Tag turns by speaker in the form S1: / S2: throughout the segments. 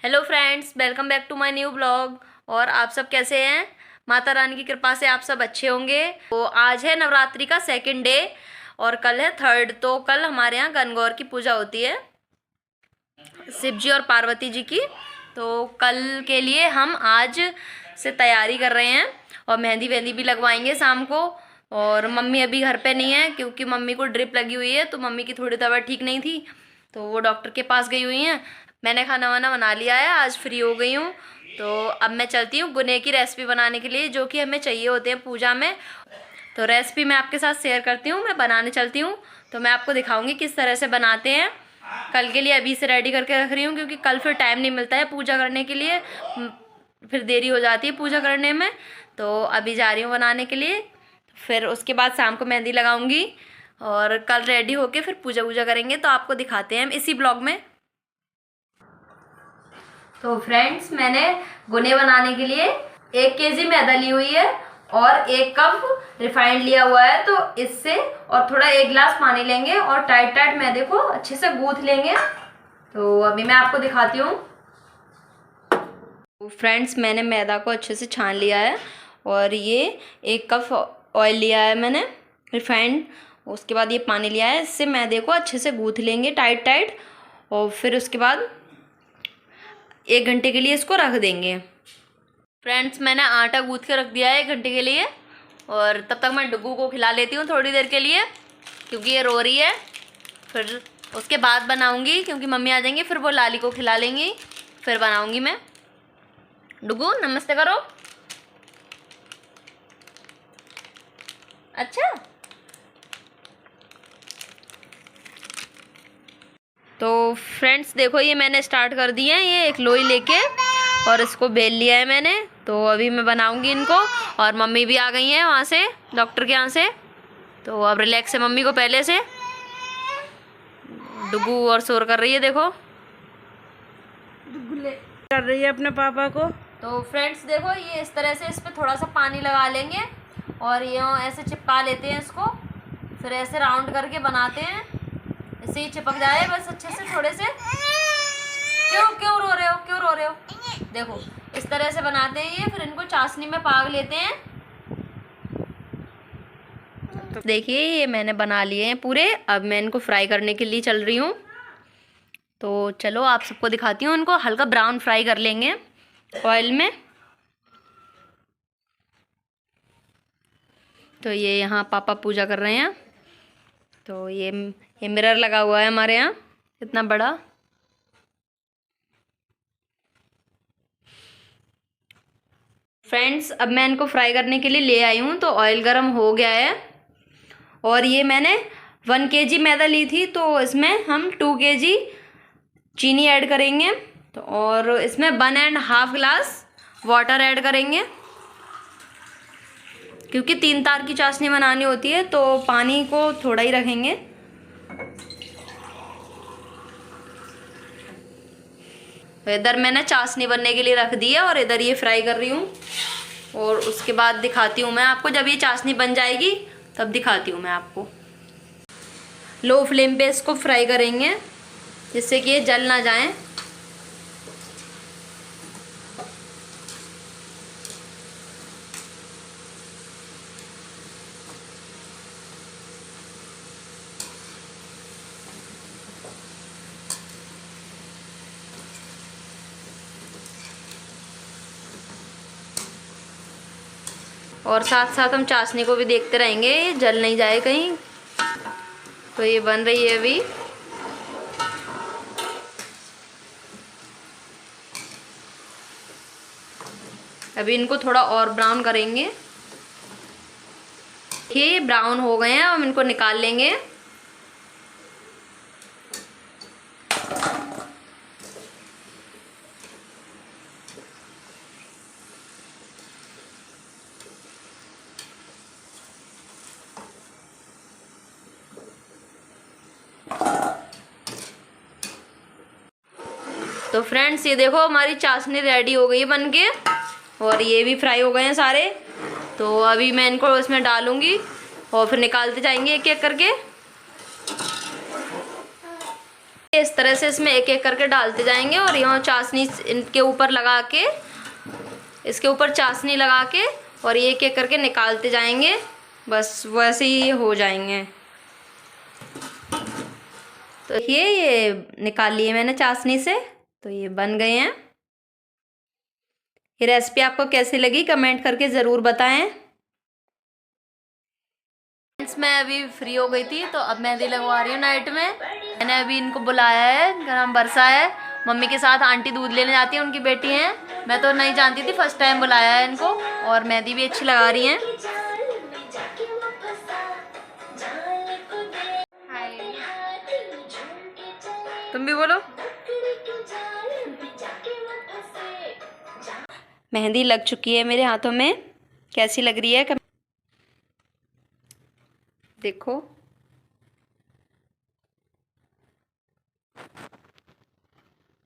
S1: Hello friends, welcome back to my new blog. और आप सब कैसे हैं? माता रानी की कृपा से आप सब अच्छे होंगे। तो आज है नवरात्रि का सेकंड डे और कल है थर्ड। तो कल हमारे यहाँ गणगौर की पूजा होती है, शिव जी और पार्वती जी की। तो कल के लिए हम आज से तैयारी कर रहे हैं और मेहंदी वेहंदी भी लगवाएंगे शाम को। और मम्मी अभी घर पे नहीं है क्योंकि मम्मी को ड्रिप लगी हुई है, तो मम्मी की थोड़ी तबीयत ठीक नहीं थी, तो वो डॉक्टर के पास गई हुई हैं। मैंने खाना वाना बना लिया है, आज फ्री हो गई हूँ। तो अब मैं चलती हूँ गुने की रेसिपी बनाने के लिए, जो कि हमें चाहिए होते हैं पूजा में। तो रेसिपी मैं आपके साथ शेयर करती हूँ, मैं बनाने चलती हूँ। तो मैं आपको दिखाऊंगी किस तरह से बनाते हैं। कल के लिए अभी से रेडी करके रख रही हूँ क्योंकि कल फिर टाइम नहीं मिलता है पूजा करने के लिए, फिर देरी हो जाती है पूजा करने में। तो अभी जा रही हूँ बनाने के लिए, फिर उसके बाद शाम को मेहंदी लगाऊंगी और कल रेडी होके फिर पूजा वूजा करेंगे। तो आपको दिखाते हैं हम इसी ब्लॉग में। तो फ्रेंड्स, मैंने गुने बनाने के लिए 1 केजी मैदा ली हुई है और 1 कप रिफाइंड लिया हुआ है। तो इससे और थोड़ा 1 गिलास पानी लेंगे और टाइट टाइट मैदे को अच्छे से गूंथ लेंगे। तो अभी मैं आपको दिखाती हूँ। तो फ्रेंड्स, मैंने मैदा को अच्छे से छान लिया है और ये 1 कप ऑयल लिया है मैंने रिफाइंड। उसके बाद ये पानी लिया है, इससे मैदे को अच्छे से गूंथ लेंगे टाइट टाइट। और फिर उसके बाद 1 घंटे के लिए इसको रख देंगे। फ्रेंड्स, मैंने आटा गूंथ के रख दिया है 1 घंटे के लिए और तब तक मैं डुगू को खिला लेती हूँ थोड़ी देर के लिए क्योंकि ये रो रही है। फिर उसके बाद बनाऊंगी क्योंकि मम्मी आ जाएंगी, फिर वो लाली को खिला लेंगी, फिर बनाऊंगी मैं। डुगू नमस्ते करो। अच्छा, तो फ्रेंड्स देखो, ये मैंने स्टार्ट कर दिए हैं, ये एक लोई लेके और इसको बेल लिया है मैंने। तो अभी मैं बनाऊंगी इनको और मम्मी भी आ गई हैं वहाँ से, डॉक्टर के यहाँ से। तो अब रिलैक्स है मम्मी को पहले से। डुगू और शोर कर रही है, देखो
S2: कर रही है अपने पापा को।
S1: तो फ्रेंड्स देखो, ये इस तरह से इस पर थोड़ा सा पानी लगा लेंगे और ये ऐसे चिपका लेते हैं इसको। फिर ऐसे राउंड करके बनाते हैं, इससे ही चिपक जाए बस अच्छे से। थोड़े से क्यों क्यों रो रहे हो, क्यों रो रहे हो? देखो इस तरह से बनाते हैं ये। फिर इनको चाशनी में पाग लेते हैं। देखिए, ये मैंने बना लिए हैं पूरे। अब मैं इनको फ्राई करने के लिए चल रही हूँ। तो चलो आप सबको दिखाती हूँ। इनको हल्का ब्राउन फ्राई कर लेंगे ऑयल में। तो ये यहाँ पापा पूजा कर रहे हैं। तो ये मिरर लगा हुआ है हमारे यहाँ इतना बड़ा। फ्रेंड्स, अब मैं इनको फ्राई करने के लिए ले आई हूँ। तो ऑयल गरम हो गया है और ये मैंने 1 केजी मैदा ली थी, तो इसमें हम 2 केजी चीनी ऐड करेंगे। तो और इसमें 1.5 गिलास वाटर ऐड करेंगे क्योंकि 3 तार की चाशनी बनानी होती है, तो पानी को थोड़ा ही रखेंगे। तो इधर मैंने चाशनी बनने के लिए रख दी है और इधर ये फ्राई कर रही हूँ। और उसके बाद दिखाती हूँ मैं आपको, जब ये चाशनी बन जाएगी तब दिखाती हूँ मैं आपको। लो फ्लेम पे इसको फ्राई करेंगे जिससे कि ये जल ना जाए। और साथ साथ हम चाशनी को भी देखते रहेंगे, ये जल नहीं जाए कहीं। तो ये बन रही है अभी। अभी इनको थोड़ा और ब्राउन करेंगे। देखिए ये ब्राउन हो गए हैं, हम इनको निकाल लेंगे। तो फ्रेंड्स ये देखो, हमारी चाशनी रेडी हो गई बन के और ये भी फ्राई हो गए हैं सारे। तो अभी मैं इनको इसमें डालूंगी और फिर निकालते जाएंगे एक एक करके। इस तरह से इसमें एक एक करके डालते जाएंगे और यहाँ चाशनी इनके ऊपर लगा के, इसके ऊपर चाशनी लगा के और ये एक एक करके निकालते जाएंगे। बस वैसे ही हो जाएंगे। तो ये निकाल लिए मैंने चाशनी से, तो ये बन गए हैं। ये रेसिपी आपको कैसी लगी कमेंट करके ज़रूर बताएं। मैं अभी फ्री हो गई थी तो अब मेहंदी लगवा रही हूँ नाइट में। मैंने अभी इनको बुलाया है, गरम बरसा है। मम्मी के साथ आंटी दूध लेने जाती है, उनकी बेटी हैं। मैं तो नहीं जानती थी, फर्स्ट टाइम बुलाया है इनको। और मेहंदी भी अच्छी लगा रही हैं। तुम भी बोलो। मेहंदी लग चुकी है मेरे हाथों में, कैसी लग रही है देखो।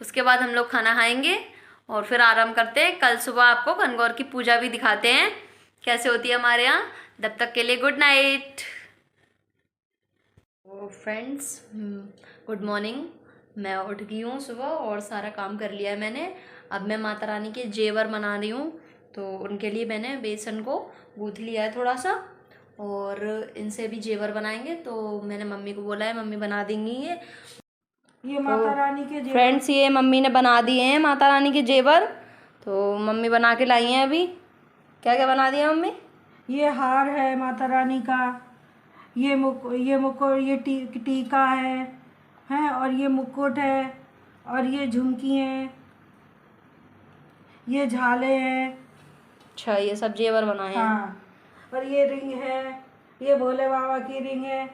S1: उसके बाद हम लोग खाना खाएंगे और फिर आराम करते हैं। कल सुबह आपको गणगौर की पूजा भी दिखाते हैं कैसे होती है हमारे यहाँ। तब तक के लिए good night. Friends good morning. मैं उठ गई हूँ सुबह और सारा काम कर लिया है मैंने। अब मैं माता रानी के जेवर बना रही हूँ, तो उनके लिए मैंने बेसन को गूँथ लिया है थोड़ा सा, और इनसे भी जेवर बनाएंगे। तो मैंने मम्मी को बोला है, मम्मी बना देंगी ये
S2: माता रानी के जेवर।
S1: फ्रेंड्स ये मम्मी ने बना दिए हैं माता रानी के जेवर। तो मम्मी बना के लाई हैं अभी। क्या क्या बना दिया मम्मी?
S2: ये हार है माता रानी का, ये टीका है और ये मुकुट है और ये झुमकी है, ये झाले हैं।
S1: अच्छा, ये सब जेवर बनाए हैं।
S2: हाँ, और ये रिंग है, ये भोले बाबा की रिंग है,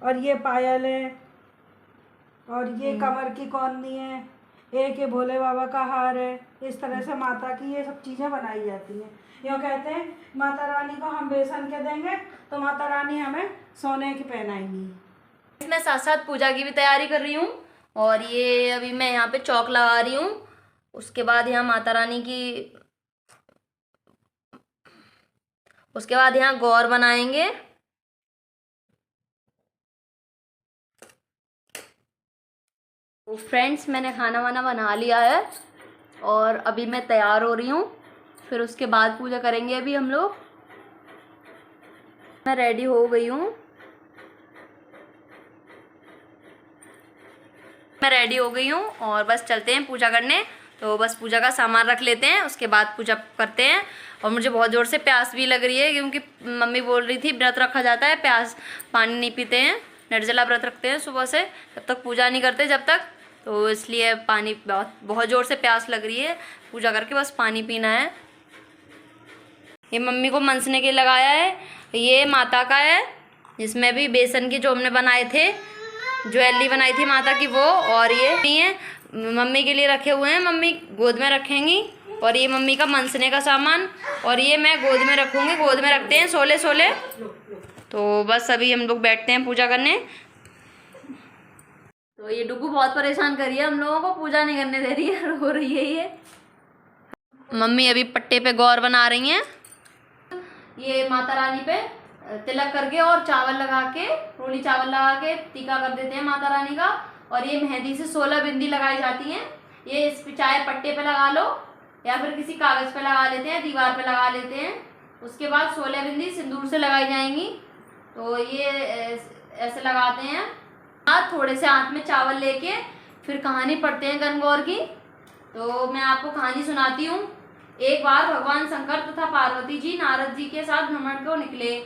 S2: और ये पायल है, और ये कमर की कौंदी है, एक ये भोले बाबा का हार है। इस तरह से माता की ये सब चीज़ें बनाई जाती हैं। यूँ कहते हैं माता रानी को हम बेसन के देंगे तो माता रानी हमें सोने की पहनाएंगी।
S1: मैं साथ साथ पूजा की भी तैयारी कर रही हूँ। और ये अभी मैं यहाँ पे चौक लगा रही हूँ। उसके बाद यहाँ माता रानी की, उसके बाद यहाँ गौर बनाएंगे। तो फ्रेंड्स मैंने खाना वाना बना लिया है और अभी मैं तैयार हो रही हूँ। फिर उसके बाद पूजा करेंगे अभी हम लोग। मैं रेडी हो गई हूँ। मैं रेडी हो गई हूँ और बस चलते हैं पूजा करने। तो बस पूजा का सामान रख लेते हैं, उसके बाद पूजा करते हैं। और मुझे बहुत ज़ोर से प्यास भी लग रही है, क्योंकि मम्मी बोल रही थी व्रत रखा जाता है, प्यास पानी नहीं पीते हैं, निर्जला व्रत रखते हैं सुबह से, तब तक पूजा नहीं करते जब तक। तो इसलिए पानी बहुत ज़ोर से प्यास लग रही है। पूजा करके बस पानी पीना है। ये मम्मी को मनसने के लगाया है, ये माता का है, जिसमें भी बेसन की जो हमने बनाए थे, ज्वेलरी बनाई थी माता की वो। और ये नहीं है, मम्मी के लिए रखे हुए हैं, मम्मी गोद में रखेंगी। और ये मम्मी का मनसने का सामान, और ये मैं गोद में रखूँगी, गोद में रखते हैं सोले सोले। तो बस अभी हम लोग बैठते हैं पूजा करने। तो ये डुगू बहुत परेशान कर रही है हम लोगों को, पूजा नहीं करने दे रही है, रो रही है ये। मम्मी अभी पट्टे पे गौर बना रही हैं। ये माता रानी पे तिलक करके और चावल लगा के, रोली चावल लगा के टीका कर देते हैं माता रानी का। और ये मेहंदी से 16 बिंदी लगाई जाती हैं। ये इस चाहे पट्टे पे लगा लो या फिर किसी कागज़ पे लगा लेते हैं, दीवार पे लगा लेते हैं। उसके बाद 16 बिंदी सिंदूर से लगाई जाएंगी। तो ये ऐसे लगाते हैं। थोड़े से हाथ में चावल लेके फिर कहानी पढ़ते हैं गणगौर की। तो मैं आपको कहानी सुनाती हूँ। एक बार भगवान शंकर तथा पार्वती जी नारद जी के साथ भ्रमण को निकले।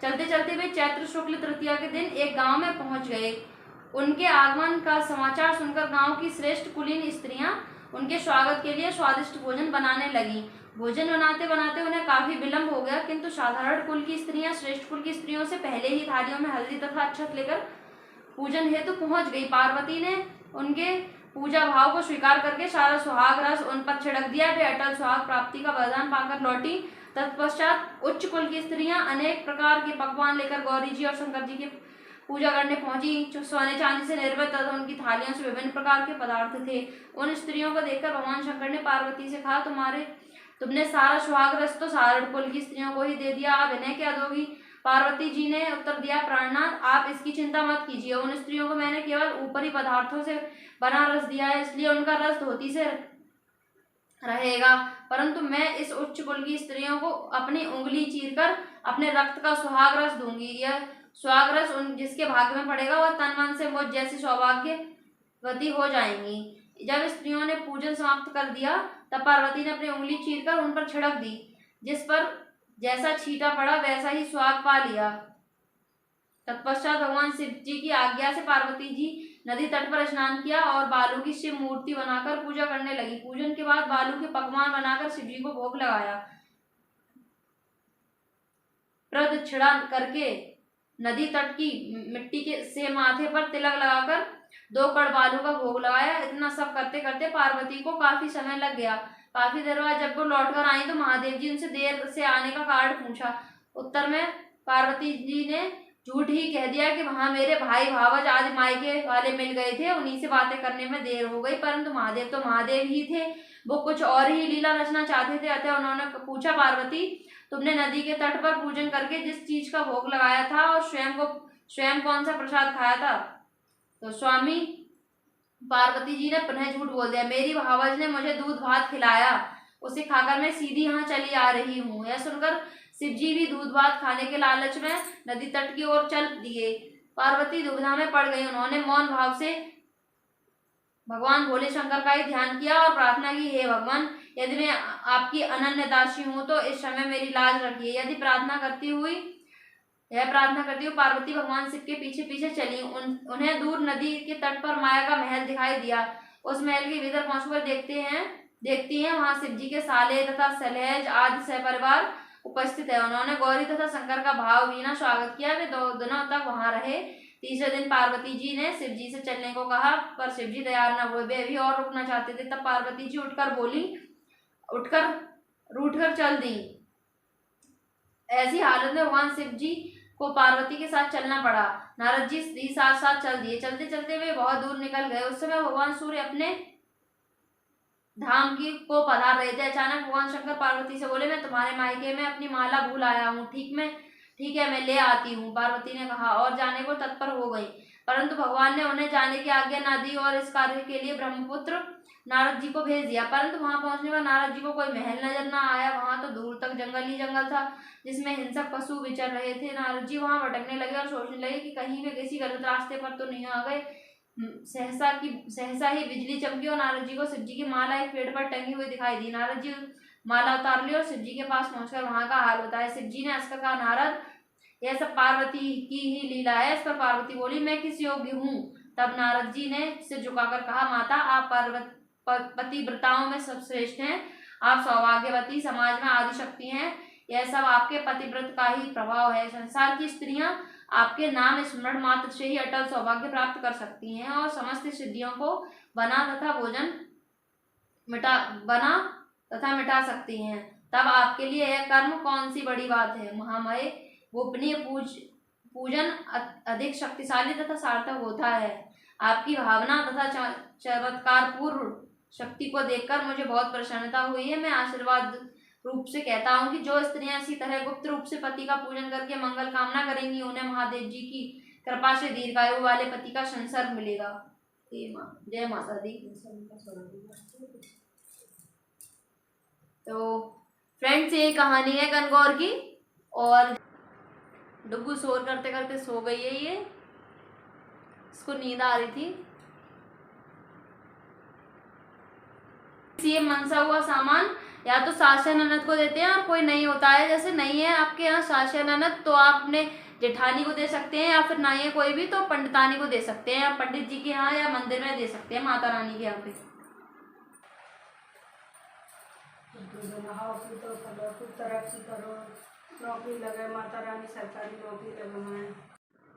S1: चलते चलते वे चैत्र शुक्ल तृतीया के दिन एक गांव में पहुंच गए। उनके आगमन का समाचार सुनकर गांव की श्रेष्ठ कुलीन स्त्रियां उनके स्वागत के लिए स्वादिष्ट भोजन बनाने लगी। भोजन बनाते बनाते उन्हें काफी विलंब हो गया, किंतु साधारण कुल की स्त्रियां श्रेष्ठ कुल की स्त्रियों से पहले ही थालियों में हल्दी तथा अक्षत लेकर पूजन हेतु पहुंच गई। पार्वती ने उनके पूजा भाव को स्वीकार करके सारा सुहाग रस उन पर छिड़क दिया। वे अटल सुहाग प्राप्ति का वरदान पाकर लौटी। तत्पश्चात उच्च कुल की स्त्रियां अनेक प्रकार के पकवान लेकर गौरी जी और शंकर जी की पूजा करने पहुंची। सोने चांदी से निर्मित तथा उनकी थालियों से विभिन्न प्रकार के पदार्थ थे। उन स्त्रियों को देखकर भगवान शंकर ने पार्वती से कहा, तुमने सारा सुहाग रस तो सारण कुल की स्त्रियों को ही दे दिया, अब इन्हें क्या दोगी? पार्वती जी ने उत्तर दिया, प्राणनाथ आप इसकी चिंता मत कीजिए, उन स्त्रियों को मैंने केवल ऊपरी पदार्थों से बना रस दिया है, इसलिए उनका रस धोती से रहेगा, परंतु मैं इस उच्च कुल की स्त्रियों को अपनी उंगली चीरकर अपने रक्त का सुहाग रस दूंगी। यह सुहाग रस उन जिसके भाग्य में पड़ेगा वह तन मन से मुझ जैसी सौभाग्यवती हो जाएंगी। जब स्त्रियों ने पूजन समाप्त कर दिया तब पार्वती ने अपनी उंगली चीरकर उन पर छिड़क दी, जिस पर जैसा छींटा पड़ा वैसा ही सुहाग पा लिया। तत्पश्चात भगवान शिव जी की आज्ञा से पार्वती जी नदी तट पर स्नान किया और बालू की शिव मूर्ति बनाकर पूजा करने लगी। पूजन के बाद बालू के पकवान बनाकर शिव जी को भोग लगाया। प्रदक्षिणा करके नदी तट की मिट्टी के से माथे पर तिलक लगाकर 2 कड़ बालू का भोग लगाया। इतना सब करते करते पार्वती को काफी समय लग गया। काफी देर बाद जब वो लौटकर आई तो महादेव जी उनसे देर से आने का कारण पूछा। उत्तर में पार्वती जी ने झूठ ही कह दिया कि वहां मेरे भाई भावज आज मायके वाले मिल गए थे, उन्हीं से बातें करने में देर हो गई, परंतु महादेव तो महादेव ही थे, वो कुछ और ही लीला रचना चाहते थे। अतः उन्होंने पूछा, पार्वती तुमने नदी के तट पर पूजन करके जिस चीज का भोग लगाया था और स्वयं कौन सा प्रसाद खाया था? तो स्वामी पार्वती जी ने पुनः झूठ बोल दिया, मेरी भावज ने मुझे दूध भात खिलाया, उसे खाकर मैं सीधी यहाँ चली आ रही हूँ। यह सुनकर शिव जी भी दूध भात खाने के लालच में नदी तट की ओर चल दिए। पार्वती दुविधा में पड़ गई। उन्होंने मौन भाव से भगवान भोले शंकर का ही ध्यान किया और प्रार्थना की, हे भगवान यदि मैं आपकी अनन्य दासी हूँ तो इस समय मेरी लाज रखिए। यह प्रार्थना करती हुई पार्वती भगवान शिव के पीछे पीछे चली। उन्हें दूर नदी के तट पर माया का महल दिखाई दिया। उस महल के भीतर पहुंचकर देखती हैं वहां शिव जी के साले तथा सलहेज आदि सहपरिवार उपस्थित है। उन्होंने गौरी तथा शंकर का भावभीना स्वागत किया। वे 2 दिनों तक वहां रहे। तीसरे दिन पार्वती जी ने शिव जी से चलने को कहा, पर शिव जी तैयार न हुए, वे भी और रुकना चाहते थे। तब पार्वती जी उठकर रूठकर चल दी। ऐसी हालत में भगवान शिव जी को पार्वती के साथ चलना पड़ा। नारद जी भी साथ साथ चल दिए। चलते चलते वे बहुत दूर निकल गए। उस समय भगवान सूर्य अपने धाम को पधार रहे थे। अचानक भगवान शंकर पार्वती से बोले, मैं तुम्हारे मायके में अपनी माला भूल आया हूँ, ठीक है मैं ले आती हूँ। पार्वती ने कहा और जाने को तत्पर हो गई, परंतु भगवान ने उन्हें जाने की आज्ञा न दी और इस कार्य के लिए ब्रह्मपुत्र नारद जी को भेज दिया। परंतु वहां पहुंचने पर नारद जी को कोई महल नजर न आया। वहां तो दूर तक जंगल ही जंगल था जिसमें हिंसक पशु विचर रहे थे। नारद जी वहां भटकने लगे और सोचने लगे कि कहीं वे किसी गलत रास्ते पर तो नहीं आ गए। सहसा ही बिजली चमकी और नारद जी को शिव जी की माला एक पेड़ पर टंगी हुई दिखाई दी। नारद जी माला उतार ली और शिव जी के पास पहुंचकर वहां का हाल बताया। शिव जी ने हंसकर कहा, नारद यह सब पार्वती की ही लीला है। इस पर पार्वती बोली, मैं किस योग्य हूँ? तब नारद जी ने सिर झुकाकर कहा, माता आप पतिव्रताओं में सब श्रेष्ठ हैं, आप सौभाग्यवती समाज में आदि शक्ति हैं। यह सब आपके पतिव्रत का ही प्रभाव है। संसार की स्त्रियां आपके नाम स्मरण मात्र से ही अटल सौभाग्य प्राप्त कर सकती हैं और समस्त सिद्धियों को बना तथा मिटा सकती हैं। तब आपके लिए यह कर्म कौन सी बड़ी बात है? महामय गोपनीय पूजन अधिक शक्तिशाली तथा सार्थक होता है। आपकी भावना तथा चमत्कार पूर्व शक्ति को देखकर मुझे बहुत प्रसन्नता हुई है। मैं आशीर्वाद रूप से कहता हूँ कि जो स्त्रियां इसी तरह गुप्त रूप से पति का पूजन करके मंगल कामना करेंगी उन्हें महादेव जी की कृपा से दीर्घायु वाले पति का संसर्ग मिलेगा। जय माता दी। तो फ्रेंड्स ये कहानी है गणगौर की और डुग्गू शोर करते करते सो गई है। ये इसको नींद आ रही थी। ये मनसा हुआ सामान या तो सास या ननद को देते हैं और कोई नहीं होता है, जैसे नहीं है आपके यहाँ सास या ननद तो आप अपने जेठानी को दे सकते हैं या फिर नहीं है कोई भी तो पंडितानी को दे सकते हैं या पंडित जी के यहाँ या मंदिर में दे सकते हैं माता रानी के यहाँ पे।
S2: तरक्की करो, नौकरी लगे, माता रानी सरकारी नौकरी लगे।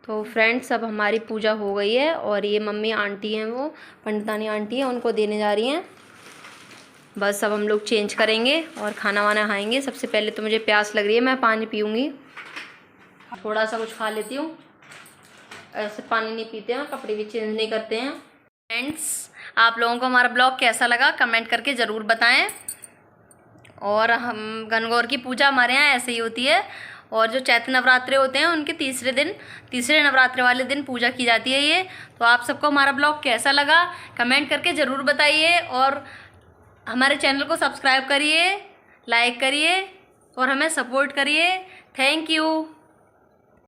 S1: तो फ्रेंड्स अब हमारी पूजा हो गई है और ये मम्मी आंटी हैं, वो पंडितानी आंटी हैं, उनको देने जा रही हैं। बस अब हम लोग चेंज करेंगे और खाना वाना खाएंगे। सबसे पहले तो मुझे प्यास लग रही है, मैं पानी पीऊँगी, थोड़ा सा कुछ खा लेती हूँ। ऐसे पानी नहीं पीते हैं, कपड़े भी चेंज नहीं करते हैं। फ्रेंड्स आप लोगों को हमारा ब्लॉग कैसा लगा कमेंट करके ज़रूर बताएं। और हम गणगौर की पूजा हमारे यहाँ ऐसे ही होती है और जो चैत्र नवरात्रे होते हैं उनके तीसरे नवरात्रे वाले दिन पूजा की जाती है ये। तो आप सबको हमारा ब्लॉग कैसा लगा कमेंट करके ज़रूर बताइए, और हमारे चैनल को सब्सक्राइब करिए, लाइक करिए और हमें सपोर्ट करिए। Thank you.